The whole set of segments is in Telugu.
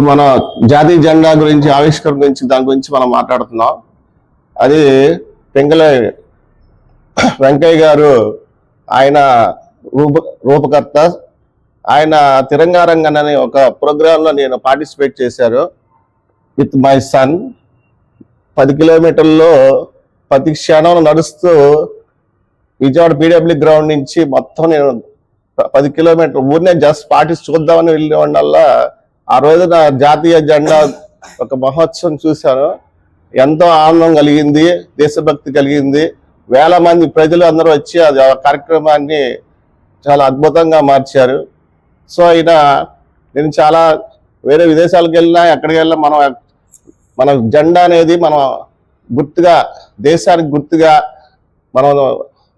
మన జాతీయ జెండా గురించి ఆవిష్కరణ గురించి దాని గురించి మనం మాట్లాడుతున్నాం. అది పెంగళ వెంకయ్య గారు ఆయన రూపకర్త. ఆయన తిరంగా రంగన్ అనే ఒక ప్రోగ్రాంలో నేను పార్టిసిపేట్ చేశారు విత్ మై సన్. 10 కిలోమీటర్లో ప్రతి క్షణం నడుస్తూ విజయవాడ పీడబ్ల్యూ గ్రౌండ్ నుంచి మొత్తం నేను 10 కిలోమీటర్లు ఊరినే జస్ట్ పార్టీస్ చూద్దామని వెళ్ళేవాడి వల్ల ఆ రోజున జాతీయ జెండా ఒక మహోత్సవం చూశాను. ఎంతో ఆనందం కలిగింది, దేశభక్తి కలిగింది. వేల మంది ప్రజలు అందరూ వచ్చి ఆ కార్యక్రమాన్ని చాలా అద్భుతంగా మార్చారు. సో నేను చాలా వేరే విదేశాలకు వెళ్ళినా ఎక్కడికి వెళ్ళినా మన జెండా అనేది మనం గుర్తుగా, దేశానికి గుర్తుగా మనం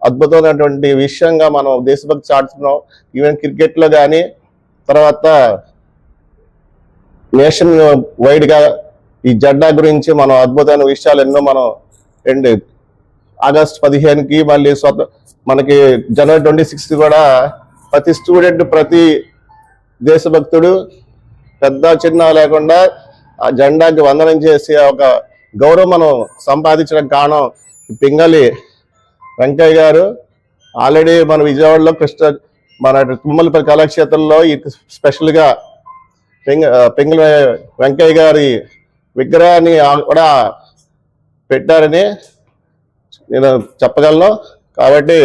అద్భుతమైనటువంటి విషయంగా మనం దేశభక్తి చాటుతున్నాం. ఈవెన్ క్రికెట్లో కానీ తర్వాత నేషన్ వైడ్గా ఈ జెండా గురించి మనం అద్భుతమైన విషయాలు ఎన్నో మనం ఆగస్టు 15కి మళ్ళీ మనకి జనవరి 26 కూడా ప్రతి స్టూడెంట్, ప్రతి దేశభక్తుడు పెద్ద చిన్న లేకుండా ఆ జెండాకి వందనం చేసి ఒక గౌరవం మనం సంపాదించడం కారణం పింగళి వెంకయ్య గారు. ఆల్రెడీ మన విజయవాడలో మన తుమ్మలపల్లి కళాక్షేత్రంలో స్పెషల్గా పింగళి వెంకయ్య గారి విగ్రహాన్ని కూడా పెట్టారని నేను చెప్పగలను. కాబట్టి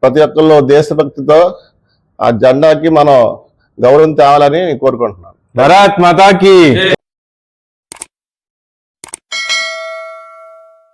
ప్రతి ఒక్కళ్ళు దేశభక్తితో ఆ జెండాకి మనం గౌరవం తేవాలని కోరుకుంటున్నాను. భారత్ మాతాకి.